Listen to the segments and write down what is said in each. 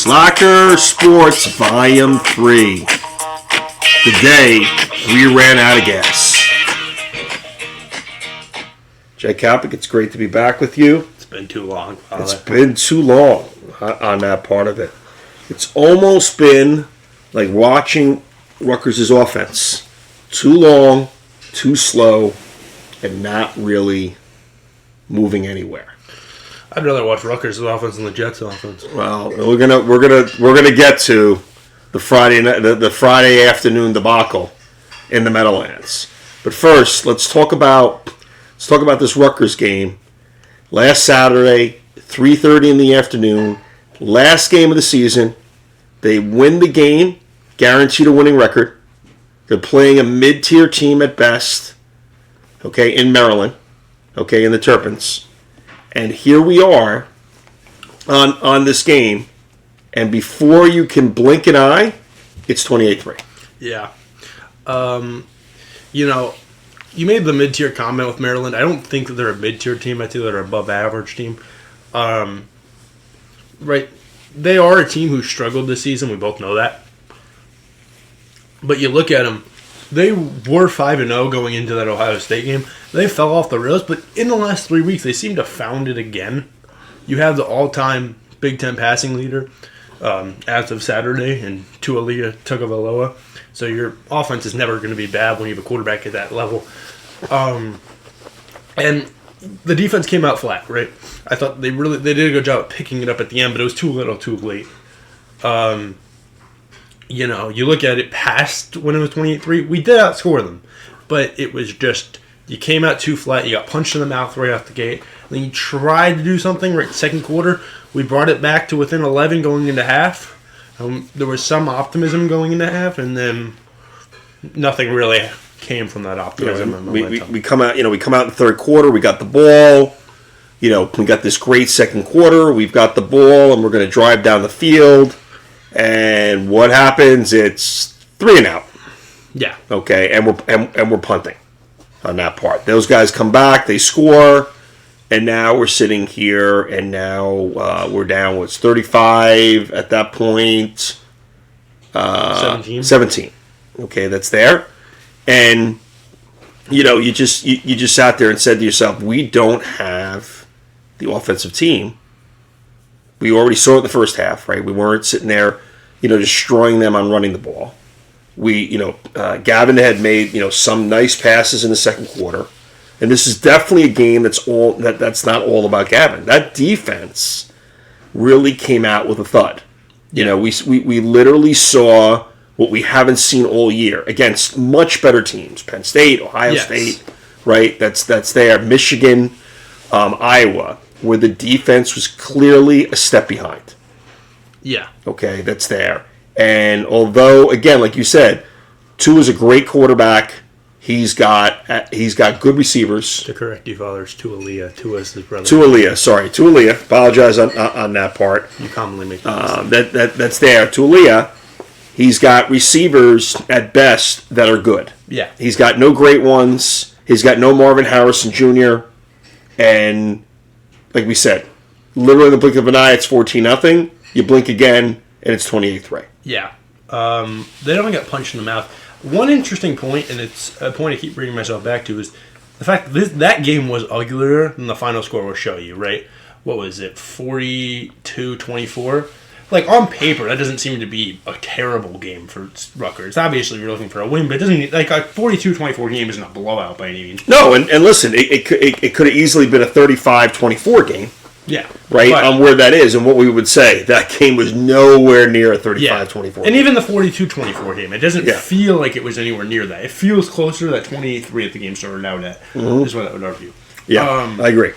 Slacker Sports Volume 3. The day we ran out of gas. Jay Kappick, it's great to be back with you. It's been too long, Father. It's been too long on that part of it. It's almost been like watching Rutgers' offense. Too long, too slow, and not really moving anywhere. I'd rather watch Rutgers' offense than the Jets' offense. Well, we're gonna get to the Friday afternoon debacle in the Meadowlands. But first, let's talk about this Rutgers game. Last Saturday, 3:30 in the afternoon, last game of the season. They win the game, guaranteed a winning record. They're playing a mid-tier team at best, okay, in Maryland, okay, in the Terrapins. And here we are on this game, and before you can blink an eye, it's 28-3. Yeah. You made the mid-tier comment with Maryland. I don't think that they're a mid-tier team. I think they're an above-average team. Right. They are a team who struggled this season. We both know that. But you look at them, they were 5-0 going into that Ohio State game. They fell off the rails, but in the last 3 weeks, they seem to have found it again. You have the all-time Big Ten passing leader as of Saturday in Tualia Tagovailoa. So your offense is never going to be bad when you have a quarterback at that level. And the defense came out flat, right? I thought they did a good job of picking it up at the end, but it was too little, too late. You look at it past when it was 28-3, we did outscore them. But it was just, you came out too flat, you got punched in the mouth right off the gate. Then you tried to do something right second quarter. We brought it back to within 11 going into half. There was some optimism going into half, and then nothing really came from that optimism. We come out in the third quarter, we got the ball. We got this great second quarter. We've got the ball, and we're going to drive down the field. And what happens? It's 3 and out. Yeah. Okay, and we're punting on that part. Those guys come back, they score, and now we're sitting here, and now we're down. What's 35 at that point? 17. Okay, that's there, and you just sat there and said to yourself, we don't have the offensive team. We already saw it in the first half, right? We weren't sitting there, destroying them on running the ball. Gavin had made, some nice passes in the second quarter. And this is definitely a game that's not all about Gavin. That defense really came out with a thud. Yeah. We literally saw what we haven't seen all year against much better teams. Penn State, Ohio State, right? That's there. Michigan, Iowa, where the defense was clearly a step behind. Yeah. Okay, that's there. And although, again, like you said, Tua is a great quarterback. He's got good receivers. To correct you, Father, it's Tualia. Tua is his brother. Tualia. Apologize on that part. You commonly make that that's there. Tualia, he's got receivers at best that are good. Yeah. He's got no great ones. He's got no Marvin Harrison Jr. And like we said, literally in the blink of an eye, it's 14-0. You blink again, and it's 28-3. Yeah. They don't get punched in the mouth. One interesting point, and it's a point I keep bringing myself back to, is the fact that game was uglier than the final score will show you, right? What was it, 42-24? Like, on paper, that doesn't seem to be a terrible game for Rutgers. Obviously, you're looking for a win, but it doesn't, like, a 42-24 game isn't a blowout by any means. No, and listen, it could have easily been a 35-24 game. Yeah. Right, on where that is, and what we would say. That game was nowhere near a 35-24. And even the 42-24 game, it doesn't feel like it was anywhere near that. It feels closer to that 28-3 at the game started out at, is what I would argue. Yeah, I agree.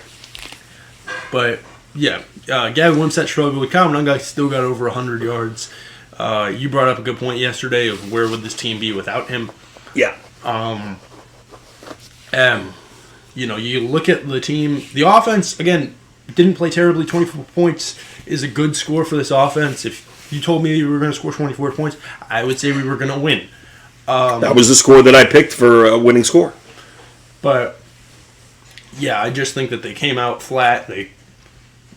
But, Gavin Wimsatt struggled with Calvin Ungai, still got over 100 yards. You brought up a good point yesterday of where would this team be without him. Yeah. You look at the team, the offense, again, didn't play terribly. 24 points is a good score for this offense. If you told me we were going to score 24 points, I would say we were going to win. That was the score that I picked for a winning score. But, I just think that they came out flat. They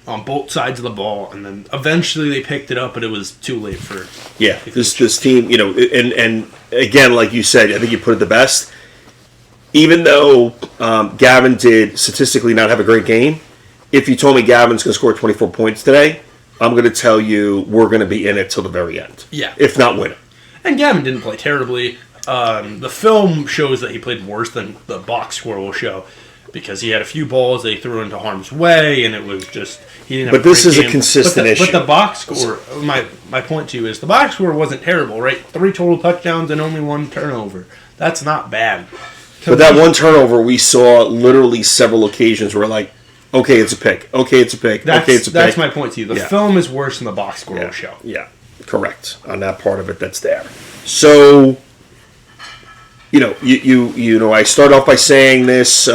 on both sides of the ball, and then eventually they picked it up, but it was too late for. Yeah, this team, and again, like you said, I think you put it the best. Even though Gavin did statistically not have a great game, if you told me Gavin's going to score 24 points today, I'm going to tell you we're going to be in it till the very end. Yeah. If not win it. And Gavin didn't play terribly. The film shows that he played worse than the box score will show, because he had a few balls they threw into harm's way, and it was just he didn't. Have but this is game. A consistent issue. But the box score, my point to you is the box score wasn't terrible, right? 3 total touchdowns and only 1 turnover. That's not bad. But that 1 turnover, we saw literally several occasions where like, okay, it's a pick. Okay, it's a pick. Okay, it's a pick. That's my point to you. The film is worse than the box score will show. Yeah, correct. On that part of it, that's there. So, I start off by saying this,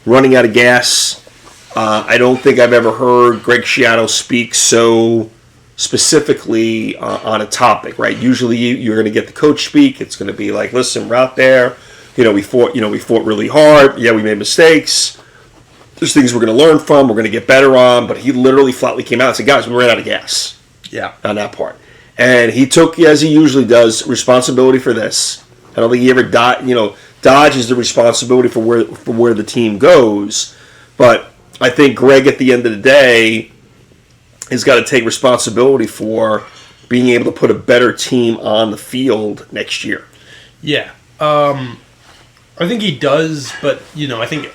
running out of gas. I don't think I've ever heard Greg Schiano speak so specifically on a topic, right? Usually you're going to get the coach speak. It's going to be like, listen, we're out there. We fought really hard. Yeah, we made mistakes. There's things we're going to learn from. We're going to get better on. But he literally flatly came out and said, guys, we ran out of gas. Yeah. On that part. And he took, as he usually does, responsibility for this. I don't think he ever dodges the responsibility for where the team goes. But I think Greg, at the end of the day, has got to take responsibility for being able to put a better team on the field next year. Yeah. I think he does, but, I think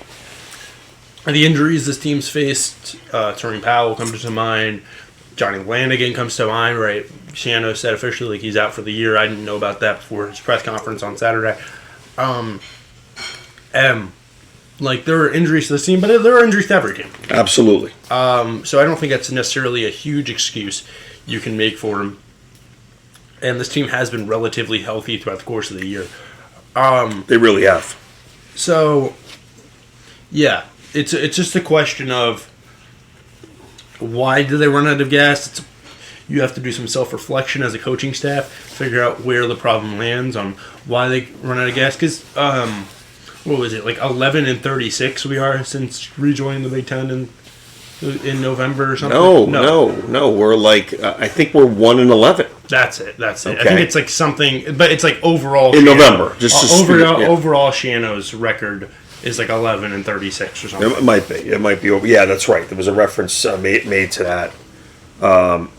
the injuries this team's faced, Tony Powell comes to mind, Johnny Lanigan comes to mind, right? Schiano said officially he's out for the year. I didn't know about that before his press conference on Saturday. There are injuries to this team, but there are injuries to every team. Absolutely. So I don't think that's necessarily a huge excuse you can make for him. And this team has been relatively healthy throughout the course of the year. They really have. So, yeah, it's just a question of why do they run out of gas? You have to do some self-reflection as a coaching staff, figure out where the problem lands on why they run out of gas. Because, what was it, like 11-36 we are since rejoining the Big Ten in November or something? No. We're like, I think we're 1-11. That's it. Okay. I think it's like something, but it's like overall. In November. Overall, Schiano's record is like 11-36 or something. It might be over. Yeah, that's right. There was a reference made to that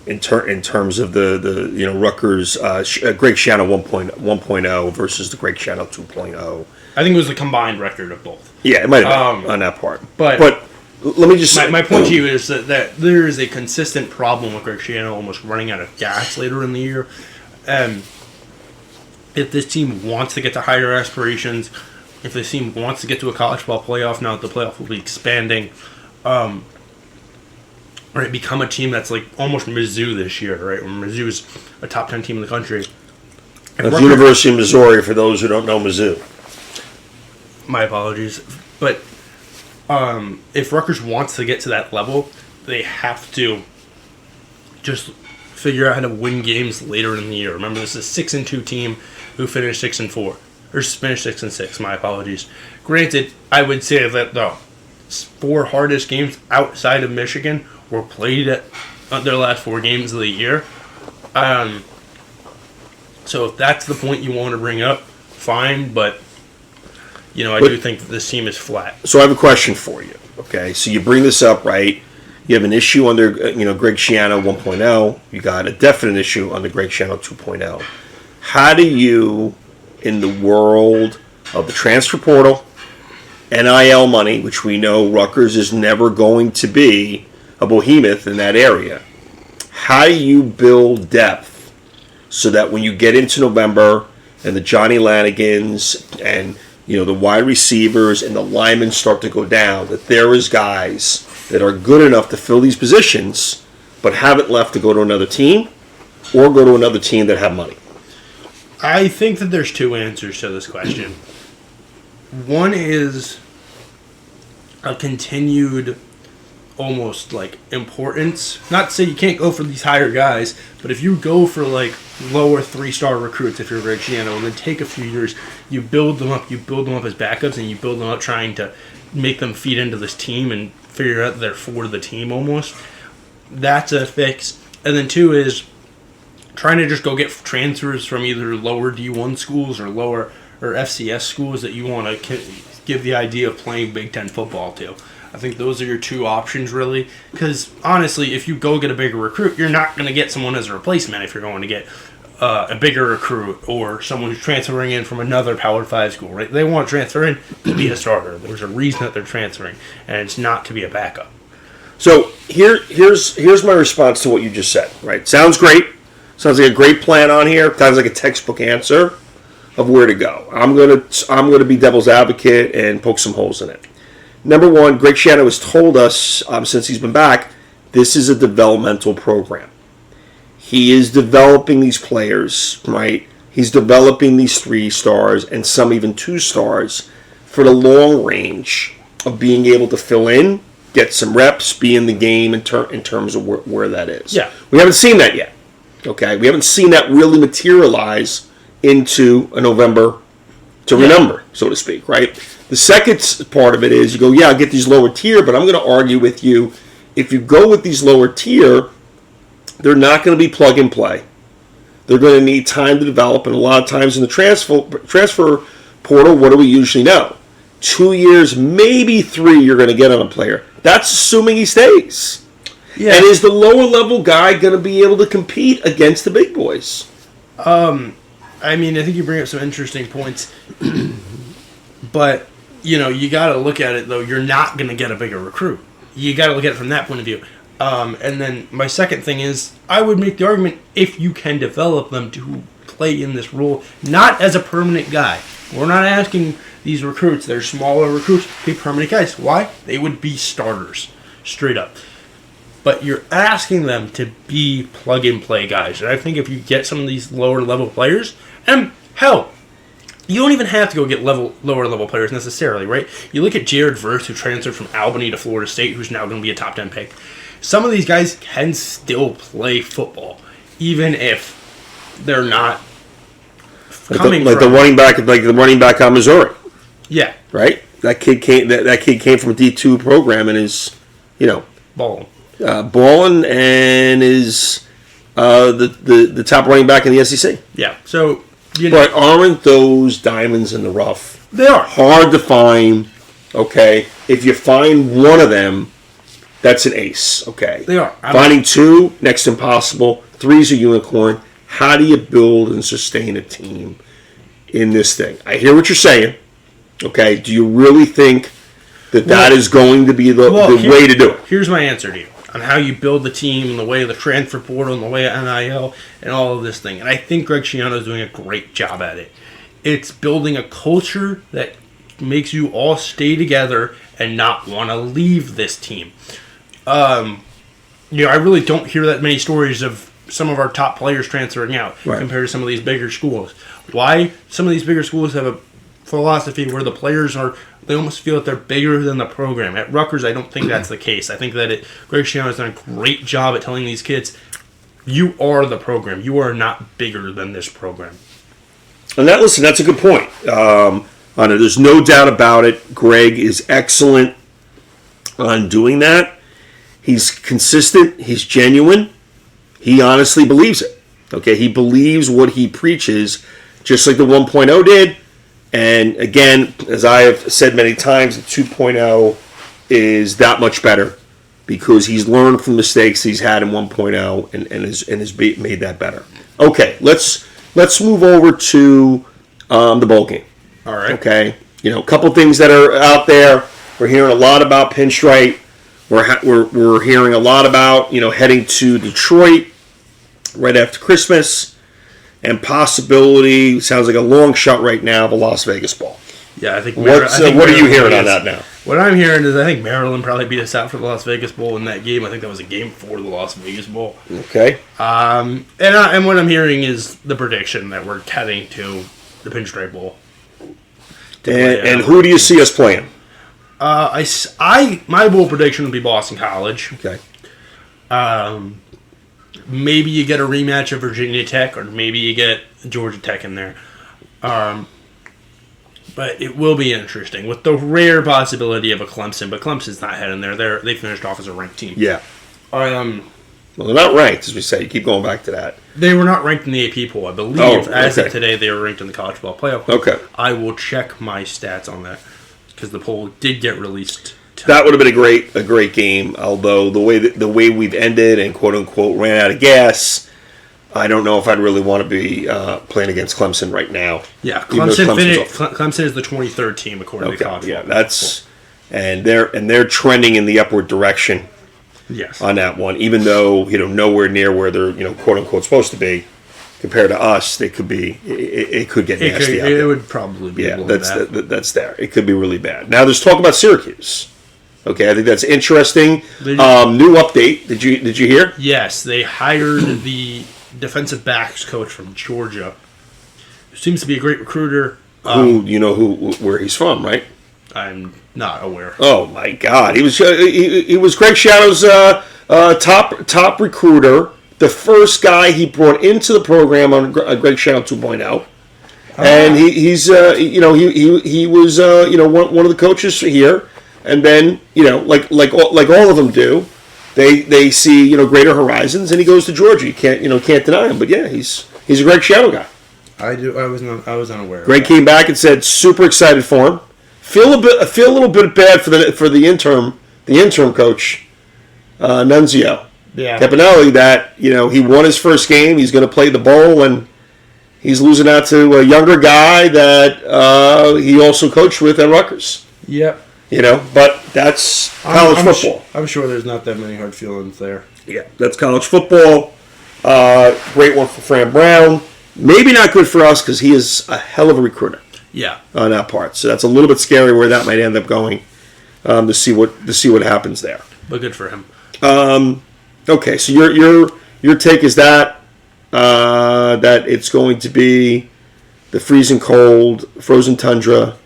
in terms of the Rutgers Greg Schiano 1.0 versus the Greg Schiano 2.0. I think it was the combined record of both. Yeah, it might have been on that part. But let me just say, my point to you is that there is a consistent problem with Greg Schiano almost running out of gas later in the year. If this team wants to get to higher aspirations, if this team wants to get to a college ball playoff, now that the playoff will be expanding, right, become a team that's like almost Mizzou this year, right? When Mizzou's a top 10 team in the country. That's University of Missouri, for those who don't know Mizzou. My apologies. But if Rutgers wants to get to that level, they have to just figure out how to win games later in the year. Remember, this is a 6-2 team who finished 6-4. Or finished 6-6, my apologies. Granted, I would say that the 4 hardest games outside of Michigan were played at their last 4 games of the year. So if that's the point you want to bring up, fine, but I do think that this team is flat. So I have a question for you. Okay, so you bring this up, right? You have an issue under Greg Schiano 1.0. You got a definite issue under Greg Schiano 2.0. How do you, in the world of the transfer portal, NIL money, which we know Rutgers is never going to be a behemoth in that area, how do you build depth so that when you get into November and the Johnny Lanigans and the wide receivers and the linemen start to go down, that there is guys that are good enough to fill these positions but haven't left to go to another team or go to another team that have money? I think that there's 2 answers to this question. One is a continued almost like importance. Not to say you can't go for these higher guys, but if you go for like lower 3-star recruits, if you're Greg Schiano, and then take a few years, you build them up as backups, and you build them up trying to make them feed into this team and figure out they're for the team almost. that's a fix. And then 2 is trying to just go get transfers from either lower D1 schools or lower or FCS schools that you want to give the idea of playing Big Ten football to. I think those are your 2 options, really. Because, honestly, if you go get a bigger recruit, you're not going to get someone as a replacement if you're going to get a bigger recruit or someone who's transferring in from another Power 5 school, right? They want to transfer in to be a starter. There's a reason that they're transferring, and it's not to be a backup. So here's my response to what you just said, right? Sounds great. Sounds like a great plan on here. Sounds like a textbook answer of where to go. I'm gonna be devil's advocate and poke some holes in it. Number one, Greg Schiano has told us since he's been back, this is a developmental program. He is developing these players, right? He's developing these 3 stars and some even 2 stars for the long range of being able to fill in, get some reps, be in the game in terms of where that is. Yeah. We haven't seen that yet. Okay? We haven't seen that really materialize into a November to remember, so to speak, right? The second part of it is you go, yeah, I'll get these lower tier, but I'm going to argue with you, if you go with these lower tier, they're not going to be plug and play. They're going to need time to develop, and a lot of times in the transfer portal, what do we usually know? 2 years, maybe 3 you're going to get on a player. That's assuming he stays. Yeah. And is the lower level guy going to be able to compete against the big boys? I mean, I think you bring up some interesting points. But, you got to look at it, though. You're not going to get a bigger recruit. You got to look at it from that point of view. And then my second thing is, I would make the argument if you can develop them to play in this role, not as a permanent guy. We're not asking these recruits, they're smaller recruits, to be permanent guys. Why? They would be starters, straight up. But you're asking them to be plug-and-play guys. And I think if you get some of these lower-level players, and hell, you don't even have to go get lower-level players necessarily, right? You look at Jared Verse, who transferred from Albany to Florida State, who's now going to be a top 10 pick. Some of these guys can still play football, even if they're not coming like from... the running back on Missouri. Yeah. Right? That kid came from a D2 program and is, balling. Balling and is the top running back in the SEC. Yeah. So, But aren't those diamonds in the rough? They are. Hard to find, okay? If you find one of them, that's an ace, okay? They are. Finding 2, next to impossible. 3's a unicorn. How do you build and sustain a team in this thing? I hear what you're saying, okay? Do you really think that is going to be the way to do it? Here's my answer to you on how you build the team and the way of the transfer portal and the way of NIL and all of this thing. And I think Greg Schiano is doing a great job at it. It's building a culture that makes you all stay together and not want to leave this team. I really don't hear that many stories of some of our top players transferring out compared to some of these bigger schools. Why? Some of these bigger schools have a philosophy where the players they almost feel that they're bigger than the program. At Rutgers, I don't think that's the case. I think that Greg Schiano has done a great job at telling these kids, you are the program. You are not bigger than this program. And that's a good point. There's no doubt about it. Greg is excellent on doing that. He's consistent. He's genuine. He honestly believes it. Okay, he believes what he preaches, just like the 1.0 did. And again, as I have said many times, the 2.0 is that much better because he's learned from mistakes he's had in 1.0 and has made that better. Okay, let's move over to the bowl game. All right. Okay, a couple things that are out there. We're hearing a lot about Pinstripe. We're hearing a lot about heading to Detroit right after Christmas, and possibility, sounds like a long shot right now, of a Las Vegas Bowl. Yeah, I think. What are you hearing on that now? What I'm hearing is I think Maryland probably beat us out for the Las Vegas Bowl in that game. I think that was a game for the Las Vegas Bowl. Okay. And what I'm hearing is the prediction that we're heading to the Pinstripe Bowl. And who do you see us playing? My bowl prediction would be Boston College. Okay. Maybe you get a rematch of Virginia Tech, or maybe you get Georgia Tech in there. But it will be interesting with the rare possibility of a Clemson. But Clemson's not heading there. They finished off as a ranked team. Yeah. Well, they're not ranked, as we say. You keep going back to that. They were not ranked in the AP poll. I believe, as of today, they were ranked in the college football playoff poll. Okay. I will check my stats on that because the poll did get released. That would have been a great game. Although the way we've ended and quote unquote ran out of gas, I don't know if I'd really want to be playing against Clemson right now. Yeah, Clemson is the 23rd team according to college. Yeah, and they're trending in the upward direction. Yes. On that one, even though nowhere near where they're quote unquote supposed to be compared to us, they could be. It could get nasty. It would probably be. Yeah, that's there. It could be really bad. Now there's talk about Syracuse. Okay, I think that's interesting. New update. Did you hear? Yes, they hired the defensive backs coach from Georgia, who seems to be a great recruiter. Where he's from, right? I'm not aware. Oh my God, he was Greg Shadow's top recruiter, the first guy he brought into the program on Greg Shadow 2.0, and he was one of the coaches here, and then like all of them do, they see greater horizons, and he goes to Georgia. You can't deny him, but yeah, he's a Greg Shadow guy. I was unaware. Greg came back and said super excited for him. Feel a little bit bad for the interim coach, Nunzio. Yeah. Campanelli, that he won his first game. He's going to play the bowl, and he's losing out to a younger guy that he also coached with at Rutgers. Yep. But that's college football. I'm sure there's not that many hard feelings there. Yeah, that's college football. Great one for Fran Brown. Maybe not good for us because he is a hell of a recruiter. Yeah, on that part. So that's a little bit scary where that might end up going to see what happens there. But good for him. Okay, so your take is that it's going to be the freezing cold, frozen tundra,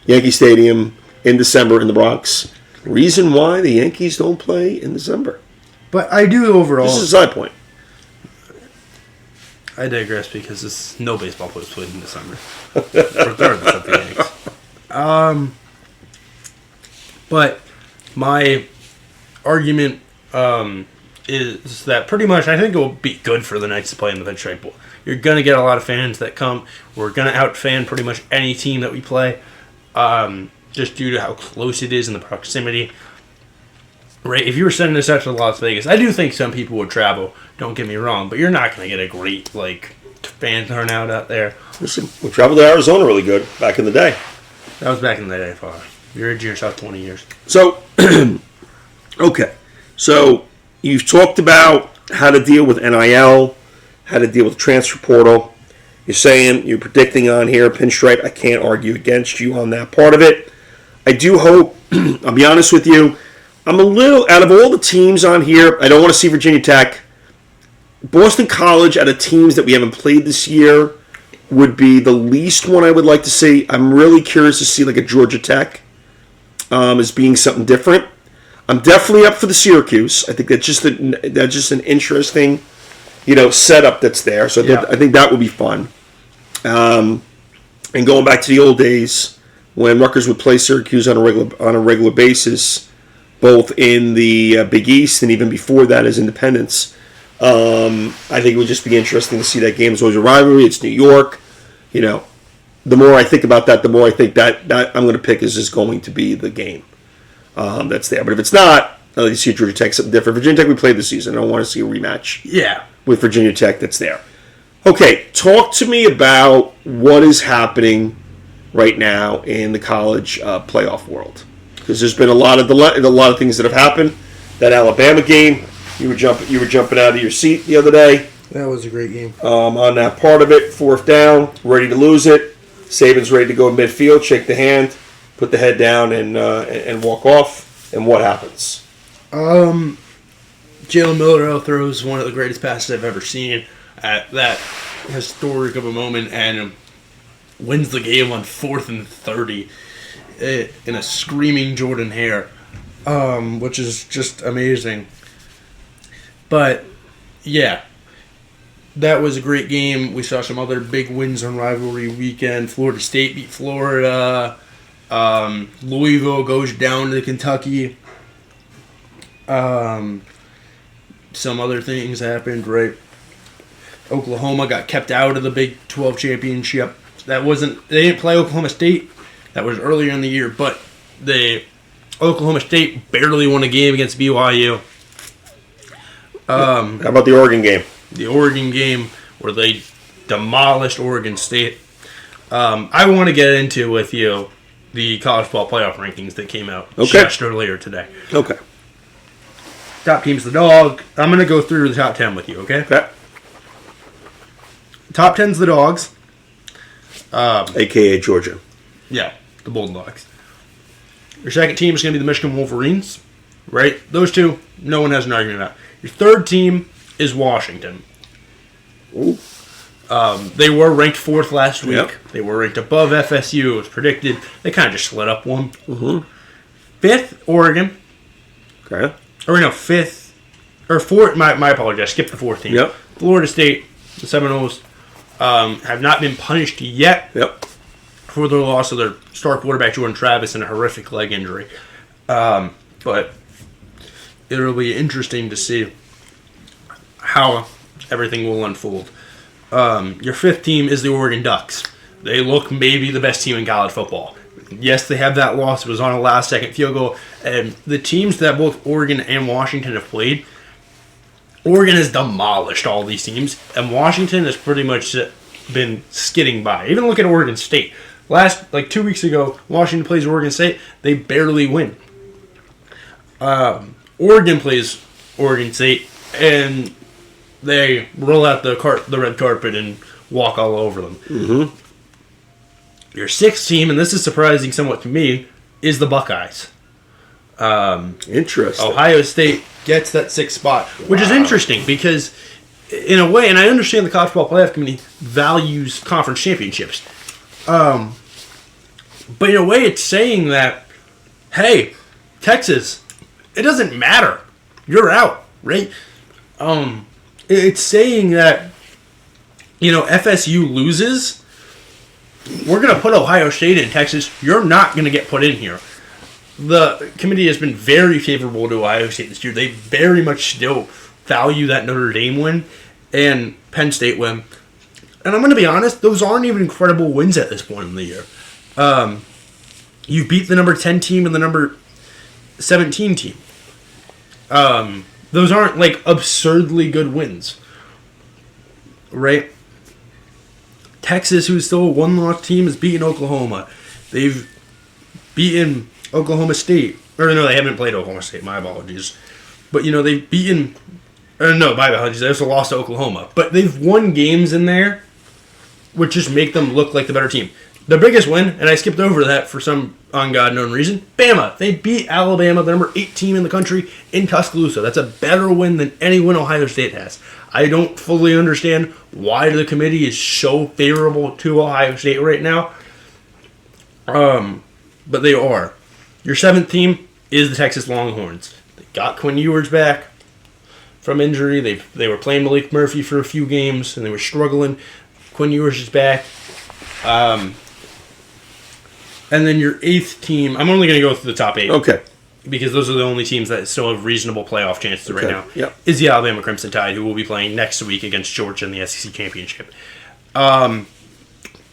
Yankee Stadium in December in the Bronx. Reason why the Yankees don't play in December. But I do overall. This is a side point. I digress because no baseball players played in December. Regardless of the Yanks. But my argument is that pretty much I think it will be good for the Knights to play in the Pinstripe Bowl. You're going to get a lot of fans that come. We're going to out-fan pretty much any team that we play just due to how close it is and the proximity. Right, if you were sending this out to Las Vegas, I do think some people would travel. Don't get me wrong, but you're not going to get a great fan turnout out there. Listen, we traveled to Arizona really good back in the day. That was back in the day, far. You're aging yourself 20 years. So, okay, so you've talked about how to deal with NIL, how to deal with transfer portal. You're predicting on here Pinstripe. I can't argue against you on that part of it. I do hope. I'll be honest with you. I'm a little, out of all the teams on here, I don't want to see Virginia Tech. Boston College, out of teams that we haven't played this year, would be the least one I would like to see. I'm really curious to see like a Georgia Tech as being something different. I'm definitely up for the Syracuse. I think that's just an interesting, setup that's there. So I think that would be fun. And going back to the old days when Rutgers would play Syracuse on a regular basis, both in the Big East and even before that as independents. I think it would just be interesting to see that game. It's always a rivalry. It's New York. The more I think about that, the more I think that I'm going to pick is just going to be the game that's there. But if it's not, I'd like to see Georgia Tech something different. Virginia Tech we played this season. I don't want to see a rematch. Yeah. With Virginia Tech that's there. Okay, talk to me about what is happening right now in the college playoff world. Because there's been a lot of things that have happened. That Alabama game, you were jumping out of your seat the other day. That was a great game. On that part of it, fourth down, ready to lose it. Saban's ready to go midfield, shake the hand, put the head down, and walk off. And what happens? Jalen Milroe throws one of the greatest passes I've ever seen at that historic of a moment and wins the game on 4th and 30. In a screaming Jordan Hare, which is just amazing. But, yeah, that was a great game. We saw some other big wins on rivalry weekend. Florida State beat Florida. Louisville goes down to Kentucky. some other things happened, right? Oklahoma got kept out of the Big 12 championship. They didn't play Oklahoma State. That was earlier in the year, but Oklahoma State barely won a game against BYU. How about the Oregon game? The Oregon game where they demolished Oregon State. I want to get into with you the college football playoff rankings that came out just earlier today. Okay. Top team's the dog. I'm going to go through the top 10 with you, okay? Okay. Top 10's the dogs. A.K.A. Georgia. Yeah, the Bulldogs. Your second team is going to be the Michigan Wolverines, right? Those two, no one has an argument about. Your third team is Washington. Ooh. They were ranked 4th last week. Yep. They were ranked above FSU. It was predicted. They kind of just slid up one. Mm-hmm. 5th, Oregon. Okay. Or no, 5th. Or 4th. My apologies. I skipped the 4th team. Yep. Florida State, the Seminoles, have not been punished yet for their loss of their star quarterback, Jordan Travis, and a horrific leg injury. But it'll be interesting to see how everything will unfold. Your 5th team is the Oregon Ducks. They look maybe the best team in college football. Yes, they have that loss. It was on a last-second field goal. And the teams that both Oregon and Washington have played, Oregon has demolished all these teams, and Washington has pretty much been skidding by. Even look at Oregon State. 2 weeks ago, Washington plays Oregon State. They barely win. Oregon plays Oregon State, and they roll out the red carpet and walk all over them. Mm-hmm. Your 6th team, and this is surprising somewhat to me, is the Buckeyes. Interesting. Ohio State gets that 6th spot, which is interesting because, in a way, and I understand the College Football Playoff Committee values conference championships, but in a way, it's saying that, hey, Texas, it doesn't matter, you're out, right? It's saying that, FSU loses. We're going to put Ohio State in Texas. You're not going to get put in here. The committee has been very favorable to Ohio State this year. They very much still value that Notre Dame win and Penn State win. And I'm going to be honest, those aren't even incredible wins at this point in the year. You beat the number 10 team and the number 17 team. Those aren't absurdly good wins. Right? Texas, who's still a one-loss team, has beaten Oklahoma. They've beaten Oklahoma State. Or no, they haven't played Oklahoma State. My apologies. But, they've beaten... no, my apologies. There's a loss to Oklahoma. But they've won games in there which just make them look like the better team. The biggest win, and I skipped over that for some unknown reason, Bama. They beat Alabama, the number 8 team in the country, in Tuscaloosa. That's a better win than any win Ohio State has. I don't fully understand why the committee is so favorable to Ohio State right now. But they are. Your 7th team is the Texas Longhorns. They got Quinn Ewers back from injury. They were playing Malik Murphy for a few games, and they were struggling. Quinn Ewers is back. And then your 8th team, I'm only going to go through the top 8. Okay. Because those are the only teams that still have reasonable playoff chances right now. Yep. Is the Alabama Crimson Tide, who will be playing next week against Georgia in the SEC Championship. I'm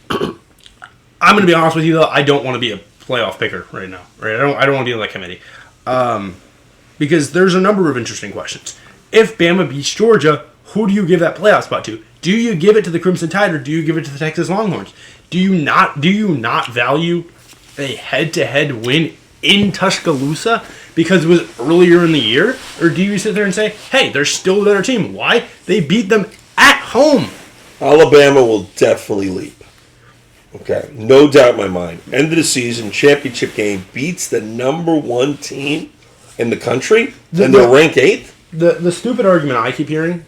going to be honest with you, though. I don't want to be a playoff picker right now. Right? I don't want to be on that committee. Because there's a number of interesting questions. If Bama beats Georgia, who do you give that playoff spot to? Do you give it to the Crimson Tide or do you give it to the Texas Longhorns? Do you not value a head-to-head win in Tuscaloosa because it was earlier in the year? Or do you sit there and say, hey, they're still a better team? Why? They beat them at home. Alabama will definitely leap. Okay, no doubt in my mind. End of the season, championship game, beats the number 1 team in the country, and they'll rank 8th? The stupid argument I keep hearing,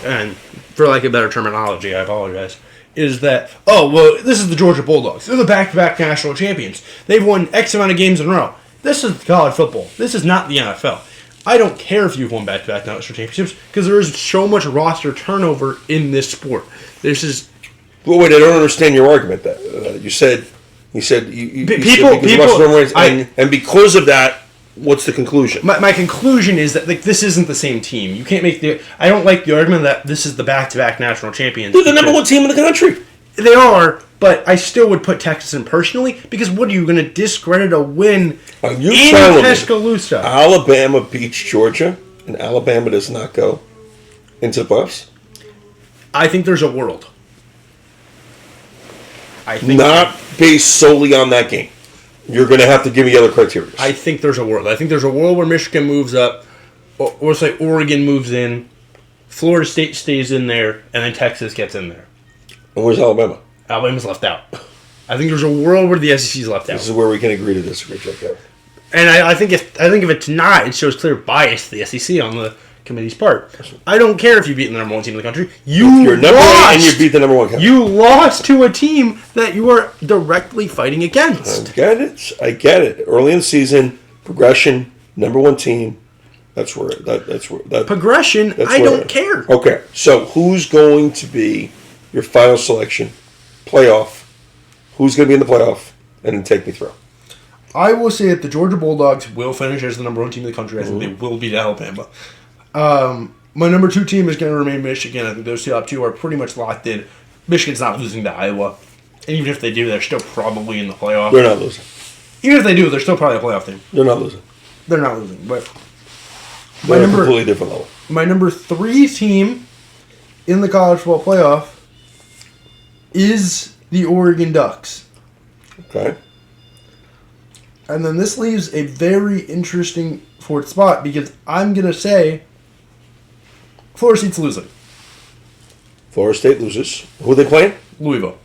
and for lack of better terminology, I apologize, is that, this is the Georgia Bulldogs. They're the back-to-back national champions. They've won X amount of games in a row. This is college football. This is not the NFL. I don't care if you've won back-to-back national championships because there is so much roster turnover in this sport. This is... Well, wait, I don't understand your argument. That you said people, and because of that, what's the conclusion? My conclusion is that this isn't the same team. You can't make the. I don't like the argument that this is the back-to-back national champions. They're the number one team in the country. They are, but I still would put Texas in personally because what are you going to discredit a win in Tuscaloosa? Alabama beats Georgia, and Alabama does not go into the playoffs? I think there's a world. Not based solely on that game. You're going to have to give me other criteria. I think there's a world. I think there's a world where Michigan moves up, or say Oregon moves in, Florida State stays in there, and then Texas gets in there. And where's Alabama? Alabama's left out. I think there's a world where the SEC's left out. This is where we can agree to disagree, Jeff. And I think if it's not, it shows clear bias to the SEC on the committee's part. I don't care if you beat the number one team in the country. You're number one and you beat the number one country. You lost to a team that you are directly fighting against. I get it. Early in the season, progression, number one team. That's where progression. I don't care. Okay, so who's going to be your final selection? Playoff. Who's going to be in the playoff? And then take me through. I will say that the Georgia Bulldogs will finish as the number one team in the country. I think they will beat Alabama. My number two team is going to remain Michigan. I think those top two are pretty much locked in. Michigan's not losing to Iowa. And even if they do, they're still probably in the playoff. They're not losing. Even if they do, they're still probably a playoff team. They're not losing. They're not losing. But they're a completely different level. My number three team in the college football playoff is the Oregon Ducks. Okay. And then this leaves a very interesting fourth spot because I'm going to say Florida State's losing. Florida State loses. Who are they playing? Louisville.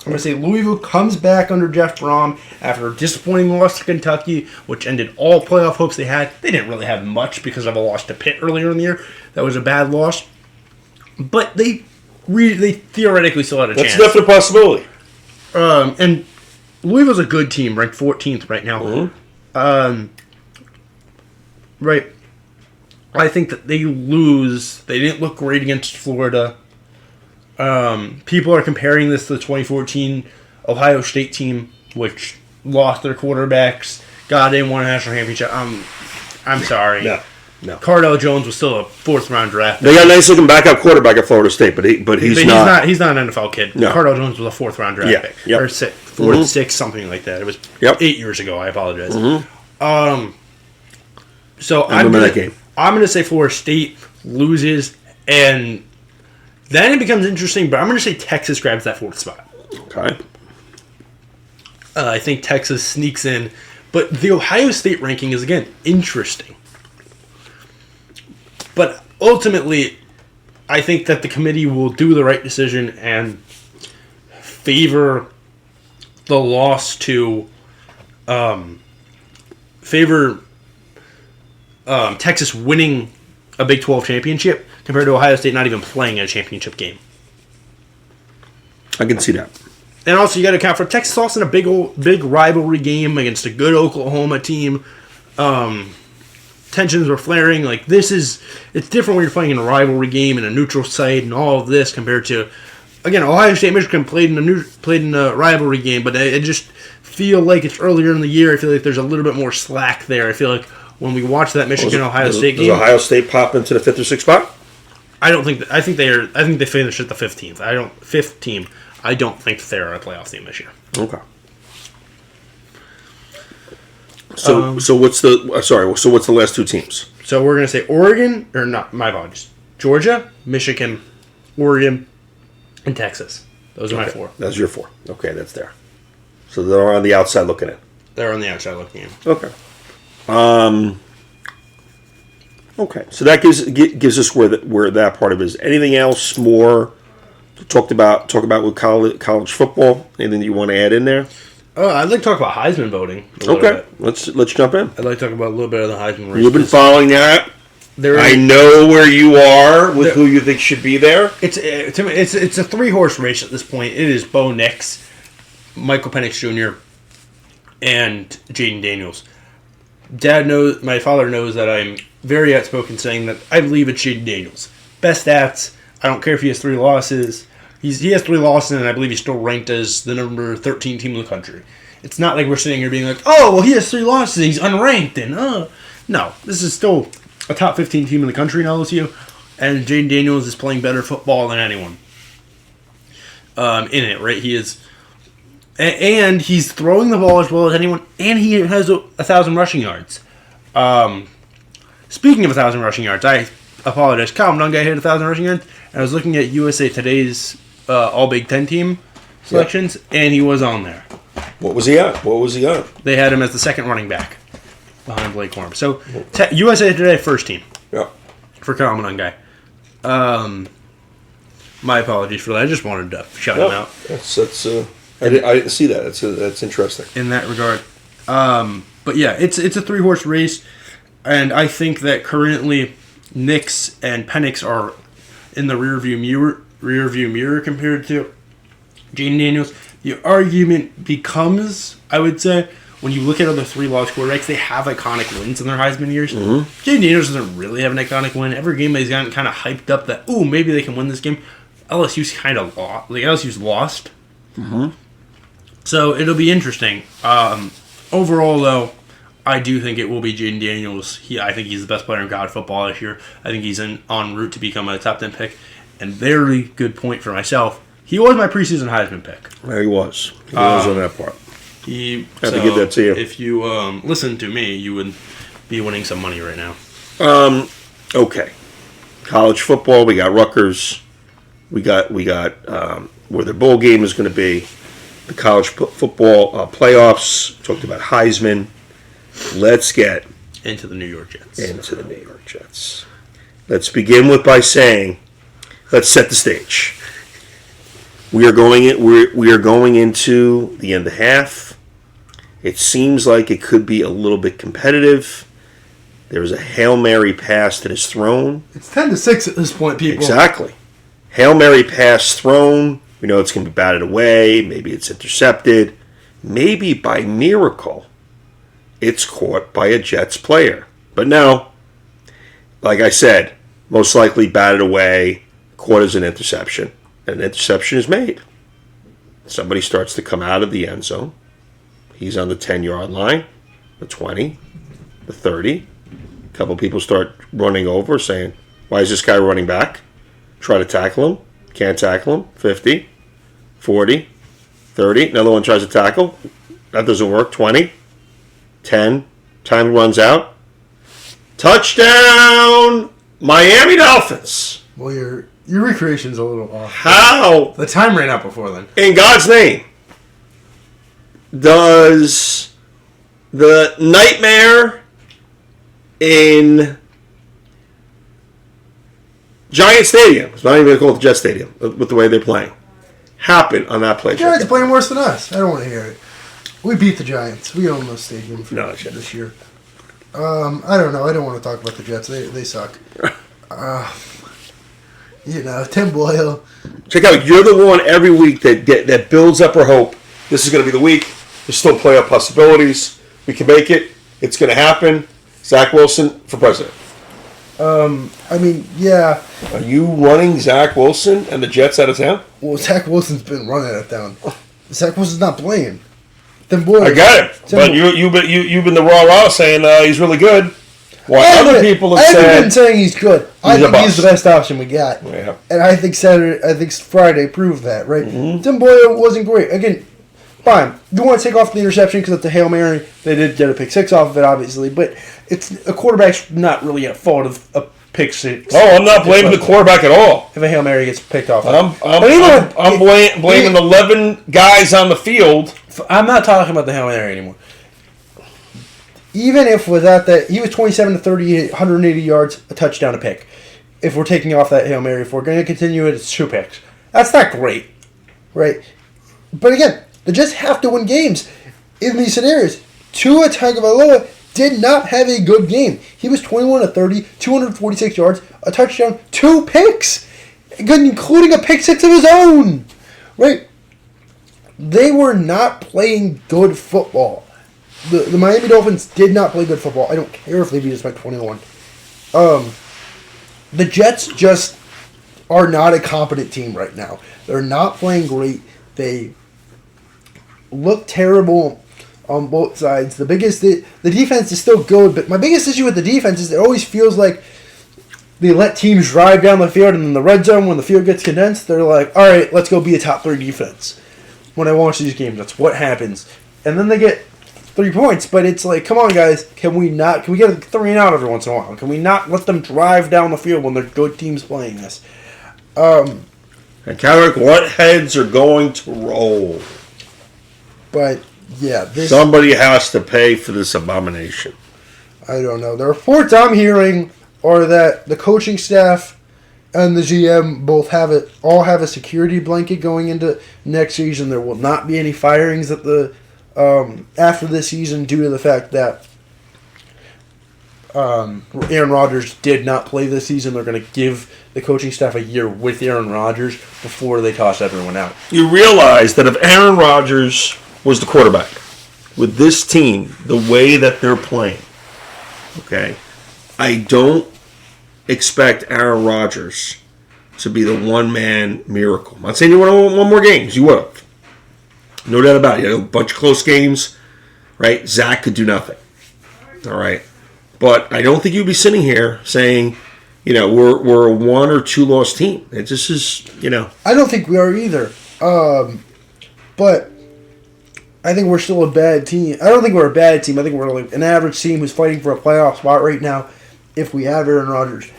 I'm going to say Louisville comes back under Jeff Brom after a disappointing loss to Kentucky, which ended all playoff hopes they had. They didn't really have much because of a loss to Pitt earlier in the year. That was a bad loss. But they theoretically still had a chance. That's a definite possibility. And Louisville's a good team, ranked 14th right now. Mm-hmm. Right. I think that they lose. They didn't look great against Florida. People are comparing this to the 2014 Ohio State team, which lost their quarterbacks. God, they won a national championship. I'm sorry. No. Cardell Jones was still a fourth-round draft. They got a nice-looking backup quarterback at Florida State, but he's not. He's not an NFL kid. No. Cardell Jones was a fourth-round draft pick. Yep. Or fourth, sixth, something like that. It was 8 years ago. I apologize. Mm-hmm. So I remember that game. I'm going to say Florida State loses, and then it becomes interesting, but I'm going to say Texas grabs that fourth spot. Okay. I think Texas sneaks in, but the Ohio State ranking is, again, interesting. But ultimately, I think that the committee will do the right decision and favor the loss to Texas winning a Big 12 championship compared to Ohio State not even playing a championship game. I can see that. And also, you got to account for Texas also in a big rivalry game against a good Oklahoma team. Tensions were flaring. It's different when you're playing in a rivalry game in a neutral site and all of this compared to, again, Ohio State Michigan played in a rivalry game, but I just feel like it's earlier in the year. I feel like there's a little bit more slack there. I feel like when we watch that Michigan Ohio State game, does Ohio State pop into the 5th or 6th spot? I think they finished at the 15th. Fifth team. I don't think they're a playoff team this year. Okay. So what's the last two teams? So we're gonna say Oregon, or not? My apologies. Georgia, Michigan, Oregon, and Texas. Those are my four. That's your four. Okay, that's there. So they're on the outside looking in. They're on the outside looking in. Okay. Okay. So that gives us where that part of it is. Anything else more to talk about with college football? Anything that you want to add in there? I'd like to talk about Heisman voting. Okay, let's jump in. I'd like to talk about a little bit of the Heisman race. You've been following that. I know where you are with who you think should be there. It's a 3-horse race at this point. It is Bo Nix, Michael Penix Jr., and Jaden Daniels. My father knows that I'm very outspoken saying that I believe it's Jaden Daniels. Best stats. I don't care if he has 3 losses. He has 3 losses, and I believe he's still ranked as the number 13 team in the country. It's not like we're sitting here being like, oh, well, he has 3 losses, he's unranked, and no, this is still a top 15 team in the country in LSU, and Jaden Daniels is playing better football than anyone in it, right? He is, and he's throwing the ball as well as anyone, and he has 1,000 rushing yards. Speaking of 1,000 rushing yards, I apologize. Kyle Mungai hit 1,000 rushing yards, and I was looking at USA Today's All Big Ten team selections, and he was on there. What was he at? They had him as the second running back behind Blake Corum. So USA Today first team. Yeah. For Kyle Mungai. My apologies for that. I just wanted to shout him out. I didn't see that. That's interesting. In that regard. But yeah, it's a 3-horse race, and I think that currently Nix and Penix are in the rearview mirror compared to Jaden Daniels. The argument becomes, I would say, when you look at other 3-loss quarterbacks, they have iconic wins in their Heisman years. Mm-hmm. Jaden Daniels doesn't really have an iconic win. Every game he's gotten kind of hyped up that, ooh, maybe they can win this game. LSU's kind of lost. LSU's lost. Mm-hmm. So it'll be interesting. Overall, though, I do think it will be Jaden Daniels. I think he's the best player in college football this year. I think he's en route to become a top 10 pick. And very good point for myself. He was my preseason Heisman pick. Yeah, he was. He was on that part. I had to give that to you. If you listened to me, you would be winning some money right now. Okay. College football, we got Rutgers. We got where their bowl game is going to be. The college football playoffs. Talked about Heisman. Let's get into the New York Jets. Let's begin by saying, let's set the stage. We are going into the end of half. It seems like it could be a little bit competitive. There's a Hail Mary pass that is thrown. It's 10-6 at this point, people. Exactly. Hail Mary pass thrown. We know it's going to be batted away. Maybe it's intercepted. Maybe by miracle, it's caught by a Jets player. But no, like I said, most likely batted away, caught as an interception. And an interception is made. Somebody starts to come out of the end zone. He's on the 10-yard line, the 20, the 30. A couple people start running over saying, why is this guy running back? Try to tackle him. Can't tackle him. 50, 40, 30. Another one tries to tackle. That doesn't work. 20, 10. Time runs out. Touchdown, Miami Dolphins. Well, your recreation's a little off. How? The time ran out before then. In God's name, does the nightmare in Giant Stadium, it's not even going to call it the Jet Stadium, with the way they're playing, happen on that play? Giants playing worse than us. I don't want to hear it. We beat the Giants. We own the stadium this year. I don't know. I don't want to talk about the Jets. They suck. Tim Boyle. Check out, you're the one every week that builds up our hope. This is going to be the week. There's still playoff possibilities. We can make it. It's going to happen. Zach Wilson for president. Yeah. Are you running Zach Wilson and the Jets out of town? Well, Zach Wilson's been running out of town. Zach Wilson's not playing. Tim Boyle. I got it. But you've been the raw saying he's really good. While other people have said... I haven't been saying he's good. I think he's the best option we got. Yeah. And I think Friday proved that, right? Mm-hmm. Tim Boyle wasn't great. Again, fine. You want to take off the interception because it's a Hail Mary. They did get a pick six off of it, obviously. But it's a quarterback's not really at fault of a pick six. Oh, I'm not blaming the quarterback at all. If a Hail Mary gets picked off. I'm blaming 11 guys on the field. I'm not talking about the Hail Mary anymore. Even if without that, he was 27 to 38, 180 yards, a touchdown, a pick. If we're taking off that Hail Mary, if we're going to continue it, it's 2 picks. That's not great, right? But again, they just have to win games in these scenarios. Tua Tagovailoa did not have a good game. He was 21 to 30, 246 yards, a touchdown, 2 picks, including a pick six of his own, right? They were not playing good football. The Miami Dolphins did not play good football. I don't care if they beat us by 21. The Jets just are not a competent team right now. They're not playing great. They look terrible on both sides. The defense is still good, but my biggest issue with the defense is it always feels like they let teams drive down the field, and in the red zone, when the field gets condensed, they're like, all right, let's go be a top 3 defense. When I watch these games, that's what happens. And then they get 3 points, but it's like, come on, guys, can we get a 3 and out every once in a while? Can we not let them drive down the field when they're good teams playing us? And Kendrick, what heads are going to roll? But, yeah. Somebody has to pay for this abomination. I don't know. The reports I'm hearing are that the coaching staff and the GM all have a security blanket going into next season. There will not be any firings at the after this season due to the fact that Aaron Rodgers did not play this season. They're going to give the coaching staff a year with Aaron Rodgers before they toss everyone out. You realize that if Aaron Rodgers was the quarterback with this team, the way that they're playing, okay, I don't expect Aaron Rodgers to be the one-man miracle. I'm not saying you would have won more games. You would have. No doubt about it. You had a bunch of close games, right? Zach could do nothing. All right. But I don't think you'd be sitting here saying, we're a 1 or 2 loss team. It just is, I don't think we are either. But I think we're still a bad team. I don't think we're a bad team. I think we're like an average team who's fighting for a playoff spot right now if we have Aaron Rodgers.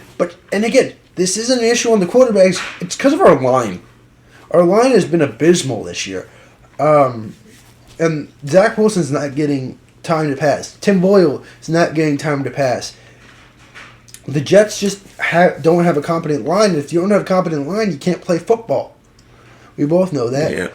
And again, this isn't an issue on the quarterbacks. It's because of our line. Our line has been abysmal this year. And Zach Wilson's not getting time to pass. Tim Boyle is not getting time to pass. The Jets just don't have a competent line. If you don't have a competent line, you can't play football. We both know that. Yeah,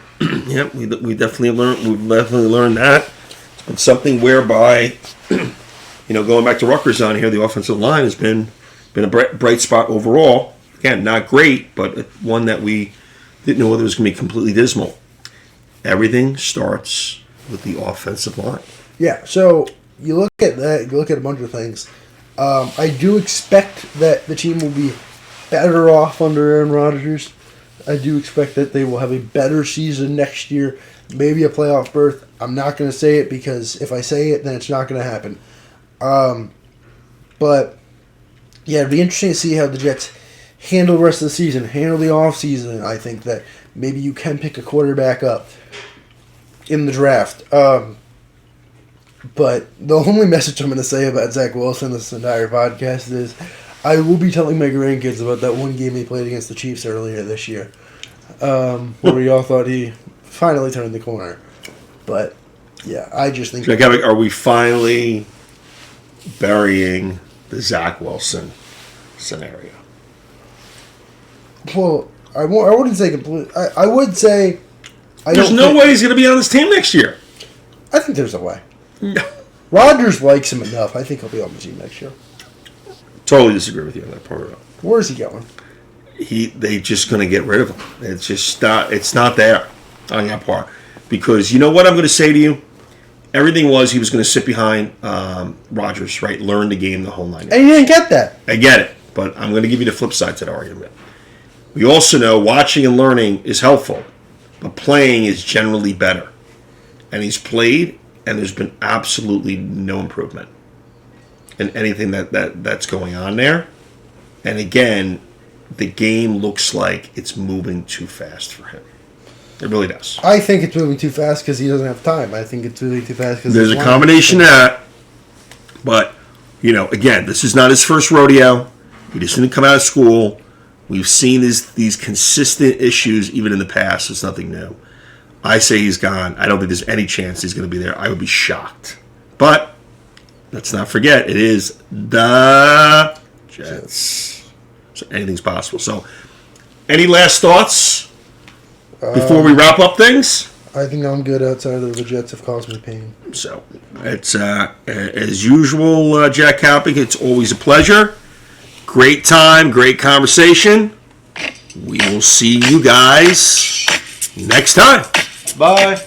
yeah, we definitely learned. We've definitely learned that. It's been something whereby, going back to Rutgers on here, the offensive line has been a bright spot overall. Again, not great, but one that we didn't know whether it was going to be completely dismal. Everything starts with the offensive line. Yeah, so you look at that, you look at a bunch of things. I do expect that the team will be better off under Aaron Rodgers. I do expect that they will have a better season next year, maybe a playoff berth. I'm not going to say it because if I say it, then it's not going to happen. But, yeah, it'd be interesting to see how the Jets handle the rest of the season, handle the offseason. I think that maybe you can pick a quarterback up in the draft. But the only message I'm going to say about Zach Wilson this entire podcast is I will be telling my grandkids about that one game he played against the Chiefs earlier this year, where we all thought he finally turned the corner. But, yeah, I just think... Are we finally burying the Zach Wilson scenario? Well, I wouldn't say completely. I would say... There's no way he's going to be on this team next year. I think there's a way. No. Rodgers likes him enough. I think he'll be on the team next year. Totally disagree with you on that part of it. Where's he going? They just going to get rid of him. It's just not. It's not there on that part. Because you know what I'm going to say to you? Everything was he was going to sit behind Rodgers, right? Learn the game the whole 9 And you didn't get that. I get it. But I'm going to give you the flip side to the argument. We also know watching and learning is helpful. But playing is generally better. And he's played, and there's been absolutely no improvement in anything that's going on there. And again, the game looks like it's moving too fast for him. It really does. I think it's moving too fast because he doesn't have time. I think it's moving too fast because there's a combination of that. But, again, this is not his first rodeo. He just didn't come out of school. We've seen these consistent issues even in the past. It's nothing new. I say he's gone. I don't think there's any chance he's going to be there. I would be shocked. But let's not forget, it is the Jets. So anything's possible. So any last thoughts before we wrap up things? I think I'm good outside of the Jets have caused me pain. So it's as usual, Jack Halpig, it's always a pleasure. Great time, great conversation. We will see you guys next time. Bye.